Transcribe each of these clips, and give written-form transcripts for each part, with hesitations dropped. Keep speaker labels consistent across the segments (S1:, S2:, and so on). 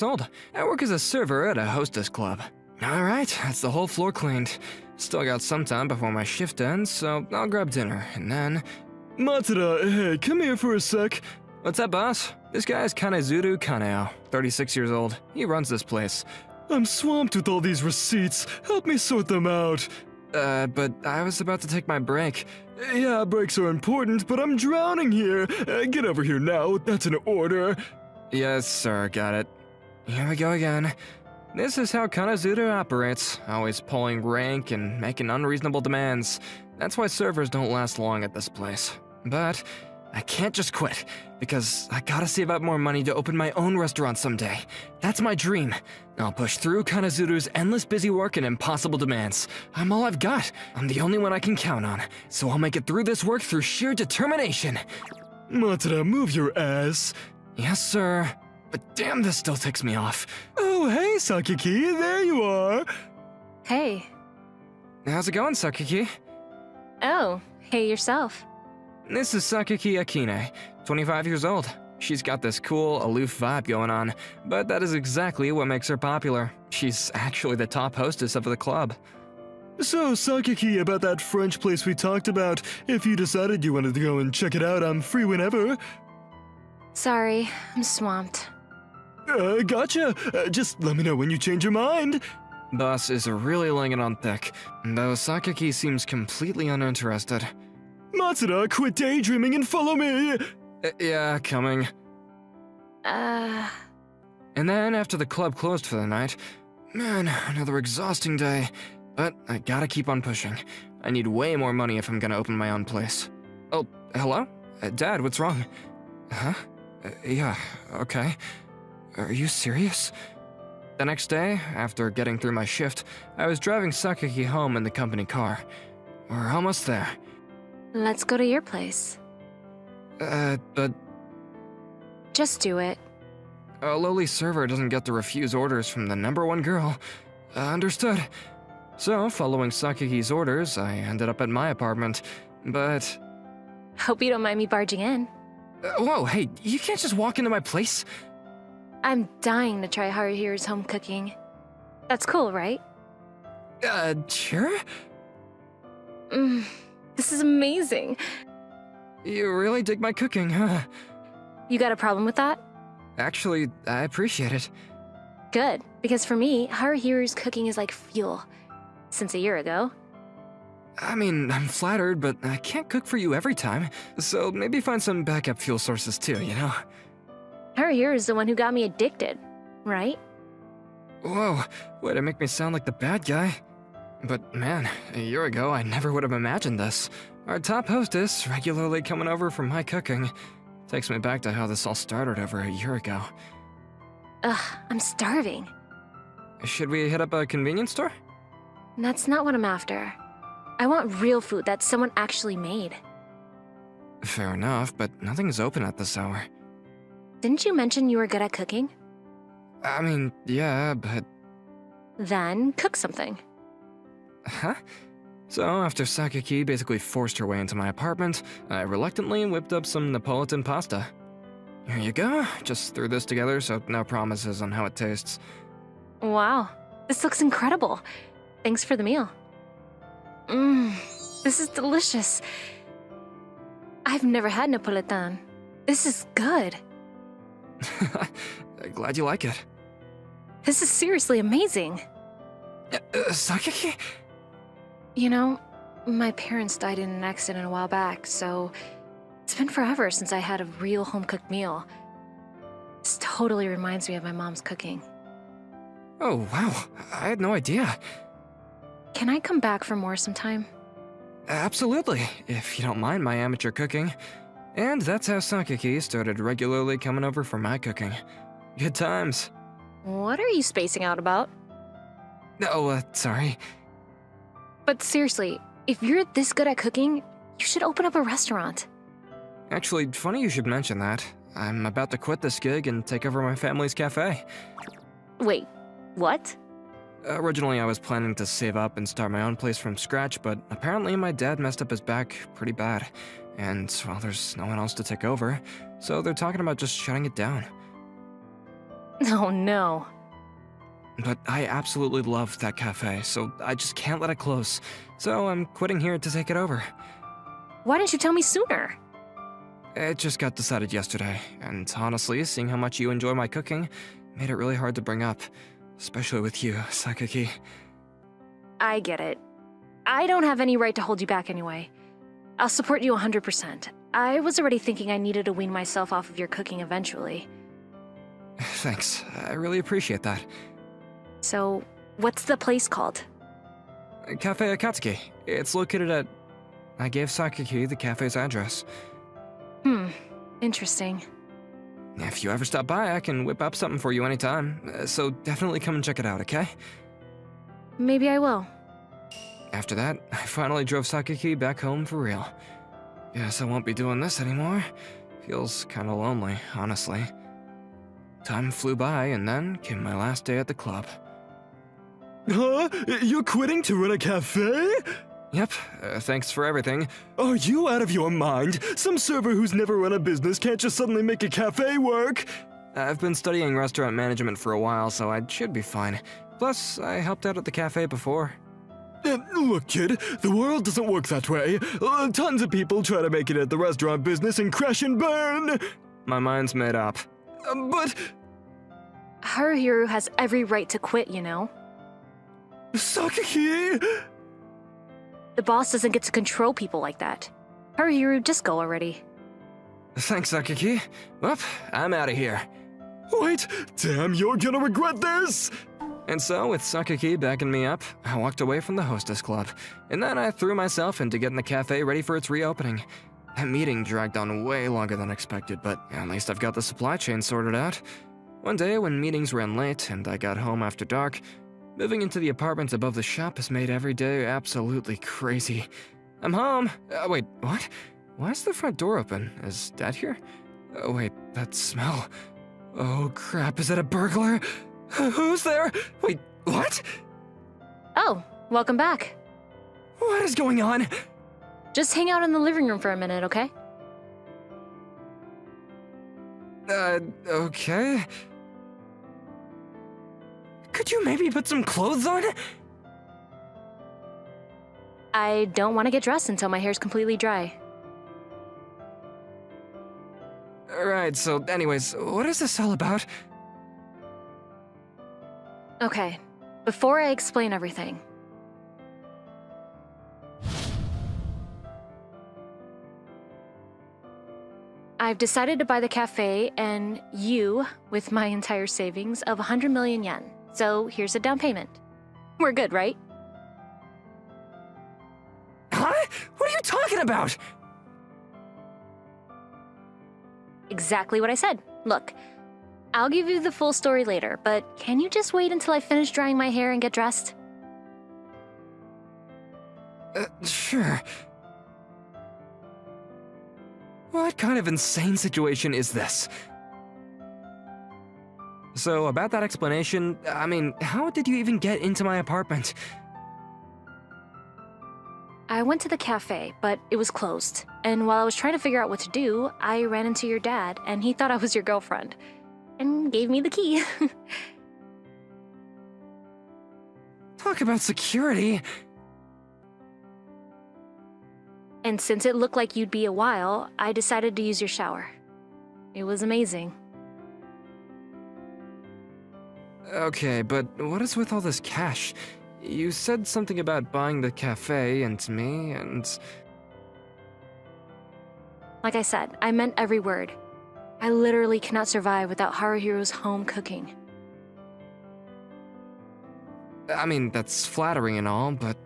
S1: old. I work as a server at a hostess club. Alright, that's the whole floor cleaned. Still got some time before my shift ends, so I'll grab dinner, and then...
S2: Matsuda, hey, come here for a sec.
S1: What's up, boss? This guy is Kanezuru Kaneo, 36 years old. He runs this place.
S2: I'm swamped with all these receipts. Help me sort them out.
S1: But I was about to take my break.
S2: Yeah, breaks are important, but I'm drowning here. Get over here now, that's an order.
S1: Yes, sir, got it. Here we go again. This is how Kanezuru operates, always pulling rank and making unreasonable demands. That's why servers don't last long at this place. But I can't just quit, because I gotta save up more money to open my own restaurant someday. That's my dream. I'll push through Kanezuru's endless busy work and impossible demands. I'm all I've got. I'm the only one I can count on, so I'll make it through this work through sheer determination.
S2: Matsuda, move your ass.
S1: Yes, sir. But damn, this still ticks me off.
S2: Oh, hey, Sakiki, there you are.
S3: Hey.
S1: How's it going, Sakiki?
S3: Oh, hey yourself.
S1: This is Sakiki Akine, 25 years old. She's got this cool, aloof vibe going on, but that is exactly what makes her popular. She's actually the top hostess of the club.
S2: So, Sakiki, about that French place we talked about, if you decided you wanted to go and check it out, I'm free whenever.
S3: Sorry, I'm swamped.
S2: Gotcha. Just let me know when you change your mind.
S1: Boss is really laying it on thick, though Sakiki seems completely uninterested.
S2: Matsuda, quit daydreaming and follow me!
S1: Yeah, coming. And then, after the club closed for the night, man, another exhausting day. But I gotta keep on pushing. I need way more money if I'm gonna open my own place. Oh, hello? Dad, what's wrong? Huh? Yeah, okay. Are you serious? The next day, after getting through my shift, I was driving Sakiki home in the company car. We're almost there.
S3: Let's go to your place.
S1: But...
S3: Just do it.
S1: A lowly server doesn't get to refuse orders from the #1 girl. Understood. So, following Sakiki's orders, I ended up at my apartment, but...
S3: Hope you don't mind me barging in.
S1: Whoa, hey, you can't just walk into my place?
S3: I'm dying to try Haruhiru's home cooking. That's cool, right?
S1: Sure?
S3: This is amazing.
S1: You really dig my cooking, huh?
S3: You got a problem with that?
S1: Actually, I appreciate it.
S3: Good, because for me, Haruhiru's cooking is like fuel. Since a year ago.
S1: I mean, I'm flattered, but I can't cook for you every time, so maybe find some backup fuel sources too, you know?
S3: Haruhiru's the one who got me addicted, right?
S1: Whoa, way to make me sound like the bad guy. But man, a year ago I never would have imagined this. Our top hostess regularly coming over for my cooking. Takes me back to how this all started over a year ago.
S3: Ugh, I'm starving.
S1: Should we hit up a convenience store?
S3: That's not what I'm after. I want real food that someone actually made.
S1: Fair enough, but nothing's open at this hour.
S3: Didn't you mention you were good at cooking?
S1: I mean, yeah, but...
S3: Then cook something.
S1: Huh? So, after Sakiki basically forced her way into my apartment, I reluctantly whipped up some Neapolitan pasta. Here you go. Just threw this together, so no promises on how it tastes.
S3: Wow, this looks incredible. Thanks for the meal. This is delicious. I've never had Napolitan. This is good.
S1: Glad you like it.
S3: This is seriously amazing.
S1: Sakiki?
S3: You know, my parents died in an accident a while back, so it's been forever since I had a real home-cooked meal. This totally reminds me of my mom's cooking.
S1: Oh, wow. I had no idea.
S3: Can I come back for more sometime?
S1: Absolutely, if you don't mind my amateur cooking. And that's how Sakiki started regularly coming over for my cooking. Good times.
S3: What are you spacing out about?
S1: Oh, sorry.
S3: But seriously, if you're this good at cooking, you should open up a restaurant.
S1: Actually, funny you should mention that. I'm about to quit this gig and take over my family's cafe.
S3: Wait, what?
S1: Originally, I was planning to save up and start my own place from scratch, but apparently my dad messed up his back pretty bad. And, well, there's no one else to take over, so they're talking about just shutting it down.
S3: Oh no.
S1: But I absolutely love that cafe, so I just can't let it close. So I'm quitting here to take it over.
S3: Why didn't you tell me sooner?
S1: It just got decided yesterday, and honestly, seeing how much you enjoy my cooking made it really hard to bring up, especially with you, Sakaki.
S3: I get it. I don't have any right to hold you back anyway. I'll support you 100%. I was already thinking I needed to wean myself off of your cooking eventually.
S1: Thanks, I really appreciate that.
S3: So, what's the place called?
S1: Cafe Akatsuki. It's located at... I gave Sakaki the cafe's address.
S3: Interesting.
S1: If you ever stop by, I can whip up something for you anytime, so definitely come and check it out, okay?
S3: Maybe I will.
S1: After that, I finally drove Sakaki back home for real. Guess I won't be doing this anymore. Feels kinda lonely, honestly. Time flew by, and then came my last day at the club.
S2: Huh? You're quitting to run a cafe?
S1: Yep, thanks for everything.
S2: Are you out of your mind? Some server who's never run a business can't just suddenly make a cafe work.
S1: I've been studying restaurant management for a while, so I should be fine. Plus, I helped out at the cafe before.
S2: Look, kid, the world doesn't work that way. Tons of people try to make it at the restaurant business and crash and burn.
S1: My mind's made up.
S2: But...
S3: Haruhiru has every right to quit, you know?
S2: Sakaki!
S3: The boss doesn't get to control people like that. Haruhiru, just go already.
S1: Thanks, Sakaki. Well, I'm out of here.
S2: Wait, damn, you're gonna regret this!
S1: And so, with Sakaki backing me up, I walked away from the hostess club, and then I threw myself into getting the cafe ready for its reopening. That meeting dragged on way longer than expected, but at least I've got the supply chain sorted out. One day, when meetings ran late and I got home after dark, moving into the apartments above the shop has made every day absolutely crazy. I'm home. Wait, what? Why is the front door open? Is Dad here? Wait, that smell. Oh crap, is that a burglar? Who's there? Wait, what?
S3: Oh, welcome back.
S1: What is going on?
S3: Just hang out in the living room for a minute, okay?
S1: Okay. Could you maybe put some clothes on?
S3: I don't want to get dressed until my hair's completely dry.
S1: Alright, so anyways, what is this all about?
S3: Okay, before I explain everything. I've decided to buy the cafe and you with my entire savings of 100 million yen. So here's a down payment. We're good, right?
S1: Huh? What are you talking about?
S3: Exactly what I said. Look, I'll give you the full story later, but can you just wait until I finish drying my hair and get dressed?
S1: Sure. What kind of insane situation is this? So, about that explanation, I mean, how did you even get into my apartment?
S3: I went to the cafe, but it was closed. And while I was trying to figure out what to do, I ran into your dad, and he thought I was your girlfriend. And gave me the key.
S1: Talk about security.
S3: And since it looked like you'd be a while, I decided to use your shower. It was amazing.
S1: Okay, but what is with all this cash? You said something about buying the cafe and me, and...
S3: Like I said, I meant every word. I literally cannot survive without Haruhiru's home cooking.
S1: I mean, that's flattering and all, but...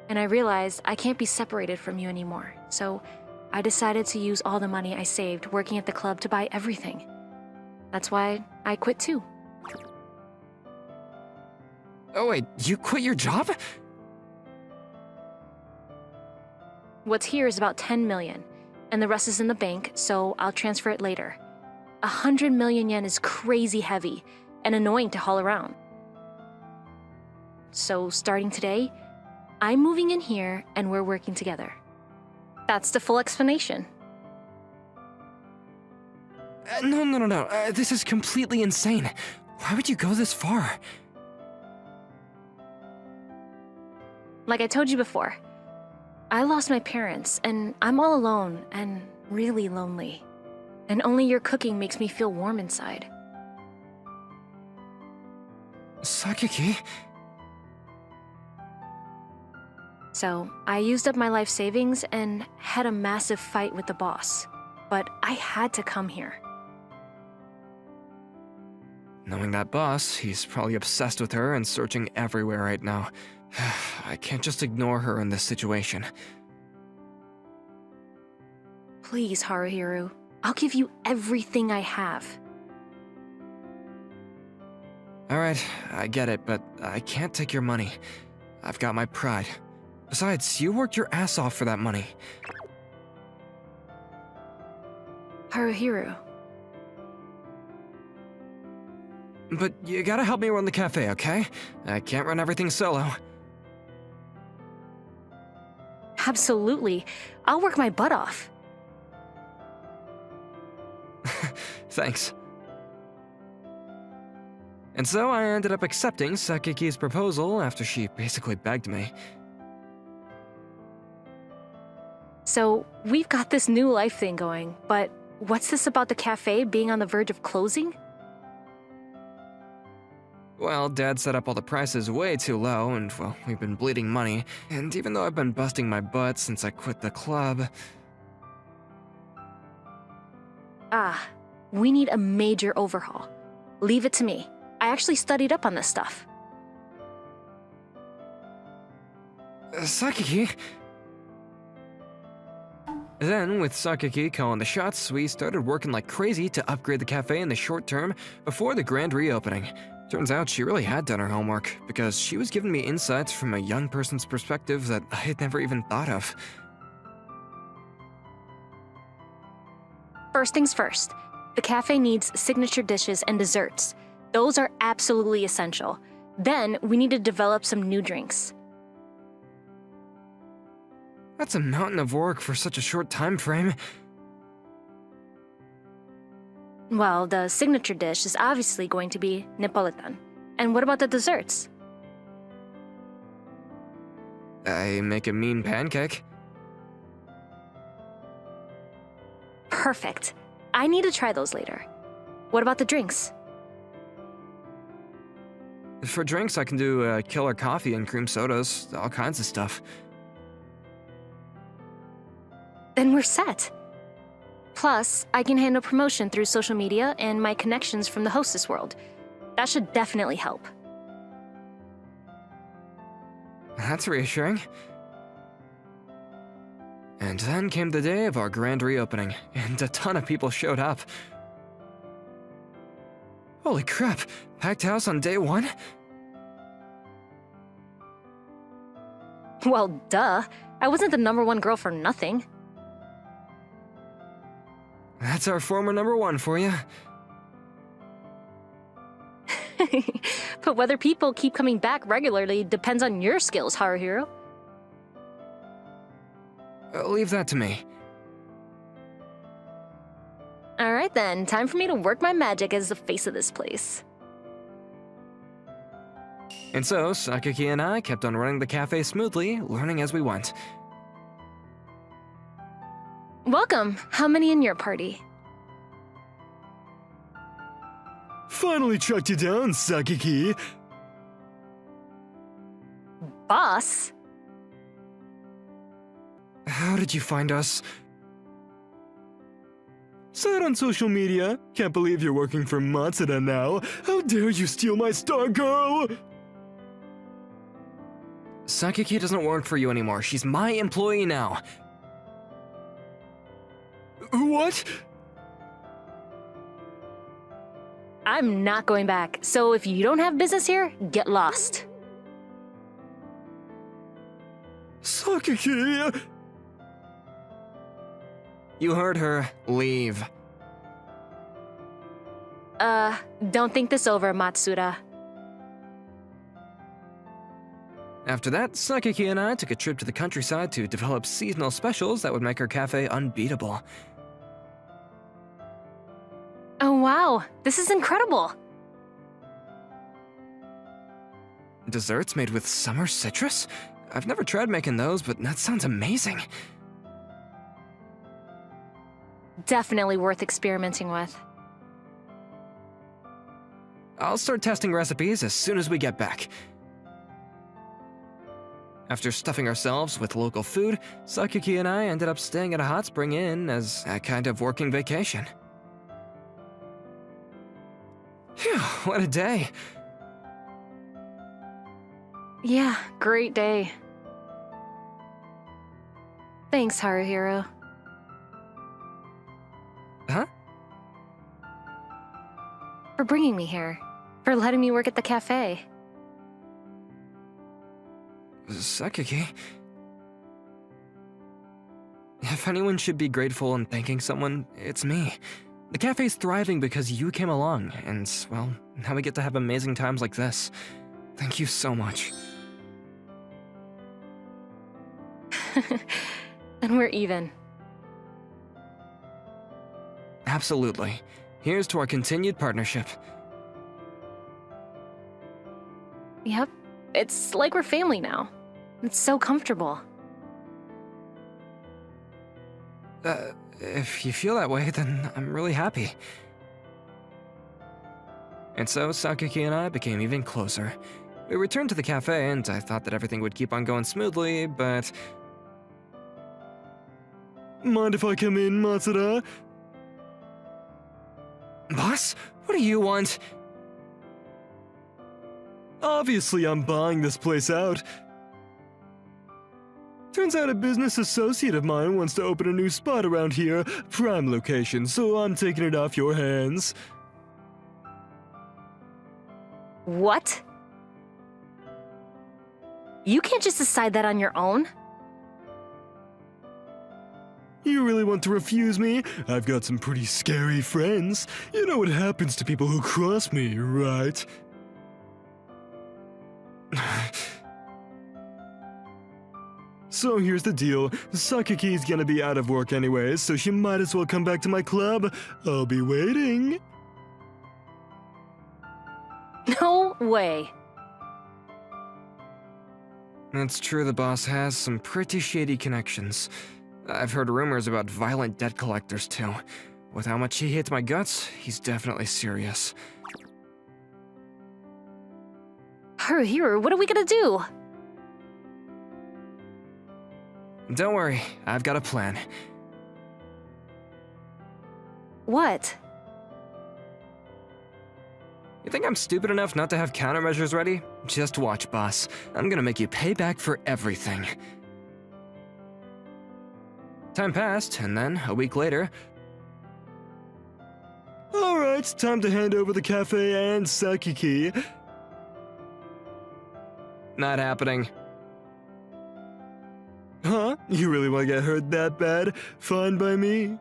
S3: And I realized I can't be separated from you anymore, so I decided to use all the money I saved working at the club to buy everything. That's why I quit too.
S1: Oh wait, you quit your job?
S3: What's here is about 10 million, and the rest is in the bank, so I'll transfer it later. 100 million yen is crazy heavy and annoying to haul around. So starting today, I'm moving in here and we're working together. That's the full explanation.
S1: No. This is completely insane. Why would you go this far?
S3: Like I told you before, I lost my parents, and I'm all alone and really lonely. And only your cooking makes me feel warm inside.
S1: Sakaki?
S3: So, I used up my life savings and had a massive fight with the boss. But I had to come here.
S1: Knowing that boss, he's probably obsessed with her and searching everywhere right now. I can't just ignore her in this situation.
S3: Please, Haruhiro. I'll give you everything I have.
S1: Alright, I get it, but I can't take your money. I've got my pride. Besides, you worked your ass off for that money.
S3: Haruhiro.
S1: But you gotta help me run the cafe, okay? I can't run everything solo.
S3: Absolutely. I'll work my butt off.
S1: Thanks. And so I ended up accepting Sakaki's proposal after she basically begged me.
S3: So, we've got this new life thing going, but what's this about the cafe being on the verge of closing?
S1: Well, Dad set up all the prices way too low, and, well, we've been bleeding money. And even though I've been busting my butt since I quit the club...
S3: Ah, we need a major overhaul. Leave it to me. I actually studied up on this stuff.
S1: Sakaki? Then, with Sakaki calling the shots, we started working like crazy to upgrade the cafe in the short term before the grand reopening. Turns out she really had done her homework, because she was giving me insights from a young person's perspective that I had never even thought of.
S3: First things first, the cafe needs signature dishes and desserts. Those are absolutely essential. Then, we need to develop some new drinks.
S1: That's a mountain of work for such a short time frame.
S3: Well, the signature dish is obviously going to be Neapolitan. And what about the desserts?
S1: I make a mean pancake.
S3: Perfect. I need to try those later. What about the drinks?
S1: For drinks, I can do killer coffee and cream sodas, all kinds of stuff.
S3: Then we're set. Plus, I can handle promotion through social media and my connections from the hostess world. That should definitely help.
S1: That's reassuring. And then came the day of our grand reopening, and a ton of people showed up. Holy crap, packed house on day one?
S3: Well, duh. I wasn't the #1 girl for nothing.
S1: That's our former #1 for you.
S3: But whether people keep coming back regularly depends on your skills, Haruhiro.
S1: Leave that to me.
S3: Alright then, time for me to work my magic as the face of this place.
S1: And so, Sakaki and I kept on running the cafe smoothly, learning as we went.
S3: Welcome. How many in your party?
S2: Finally tracked you down, Sakaki.
S3: Boss?
S1: How did you find us?
S2: Saw it on social media. Can't believe you're working for Matsuda now. How dare you steal my star girl?
S1: Sakaki doesn't work for you anymore. She's my employee now.
S2: What?
S3: I'm not going back, so if you don't have business here, get lost.
S2: Sakaki!
S1: You heard her. Leave.
S3: Don't think this over, Matsuda.
S1: After that, Sakaki and I took a trip to the countryside to develop seasonal specials that would make our cafe unbeatable.
S3: Wow, this is incredible!
S1: Desserts made with summer citrus? I've never tried making those, but that sounds amazing.
S3: Definitely worth experimenting with.
S1: I'll start testing recipes as soon as we get back. After stuffing ourselves with local food, Sakaki and I ended up staying at a hot spring inn as a kind of working vacation. Phew, what a day.
S3: Yeah, great day. Thanks, Haruhiro.
S1: Huh?
S3: For bringing me here. For letting me work at the cafe.
S1: Sakaki? If anyone should be grateful and thanking someone, it's me. The cafe's thriving because you came along, and, well, now we get to have amazing times like this. Thank you so much.
S3: Then we're even.
S1: Absolutely. Here's to our continued partnership.
S3: Yep, it's like we're family now. It's so comfortable.
S1: If you feel that way, then I'm really happy. And so, Sakaki and I became even closer. We returned to the cafe, and I thought that everything would keep on going smoothly, but...
S2: Mind if I come in, Matsuda?
S1: Boss? What do you want?
S2: Obviously, I'm buying this place out. Turns out a business associate of mine wants to open a new spot around here, prime location, so I'm taking it off your hands.
S3: What? You can't just decide that on your own.
S2: You really want to refuse me? I've got some pretty scary friends. You know what happens to people who cross me, right? So here's the deal. Sakaki's gonna be out of work anyways, so she might as well come back to my club. I'll be waiting.
S3: No way.
S1: It's true the boss has some pretty shady connections. I've heard rumors about violent debt collectors too. With how much he hates my guts, he's definitely serious.
S3: Haruhiro, what are we gonna do?
S1: Don't worry, I've got a plan.
S3: What?
S1: You think I'm stupid enough not to have countermeasures ready? Just watch, boss. I'm gonna make you pay back for everything. Time passed, and then, a week later...
S2: Alright, time to hand over the cafe and Sakaki.
S1: Not happening.
S2: Huh? You really want to get hurt that bad? Fine by me.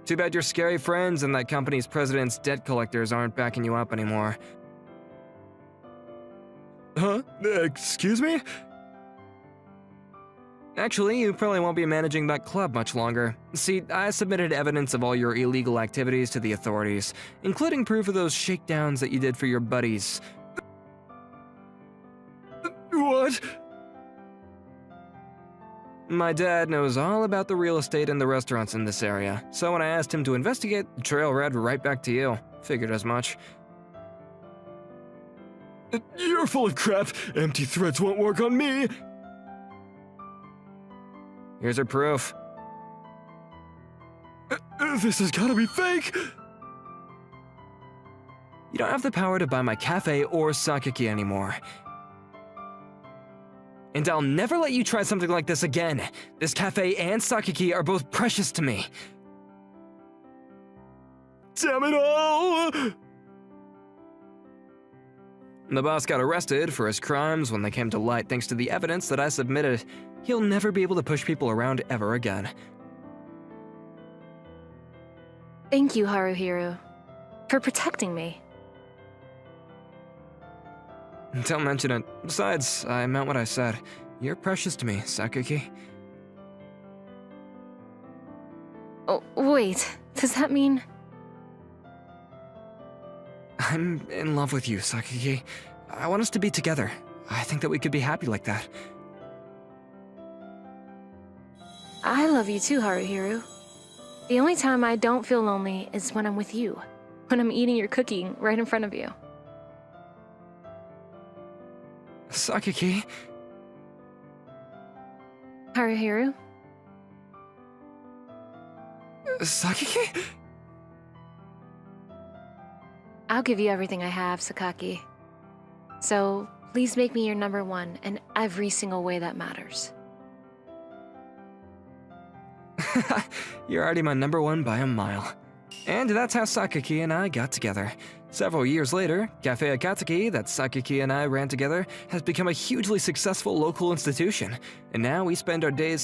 S1: Too bad your scary friends and that company's president's debt collectors aren't backing you up anymore.
S2: Huh? Excuse me?
S1: Actually, you probably won't be managing that club much longer. See, I submitted evidence of all your illegal activities to the authorities, including proof of those shakedowns that you did for your buddies.
S2: What?
S1: My dad knows all about the real estate and the restaurants in this area, so when I asked him to investigate, the trail led right back to you. Figured as much.
S2: You're full of crap. Empty threats won't work on me.
S1: Here's her proof.
S2: This has gotta be fake.
S1: You don't have the power to buy my cafe or Sakaki anymore. And I'll never let you try something like this again. This cafe and Sakaki are both precious to me.
S2: Damn it all!
S1: The boss got arrested for his crimes when they came to light thanks to the evidence that I submitted. He'll never be able to push people around ever again.
S3: Thank you, Haruhiro, for protecting me.
S1: Don't mention it. Besides, I meant what I said. You're precious to me, Sakaki.
S3: Oh, wait. Does that mean...
S1: I'm in love with you, Sakaki. I want us to be together. I think that we could be happy like that.
S3: I love you too, Haruhiru. The only time I don't feel lonely is when I'm with you. When I'm eating your cooking right in front of you.
S1: Sakaki?
S3: Haruhiru?
S1: Sakaki?
S3: I'll give you everything I have, Sakaki. So, please make me your number one in every single way that matters.
S1: You're already my number one by a mile. And that's how Sakaki and I got together. Several years later, Café Akatsuki that Sakaki and I ran together has become a hugely successful local institution, and now we spend our days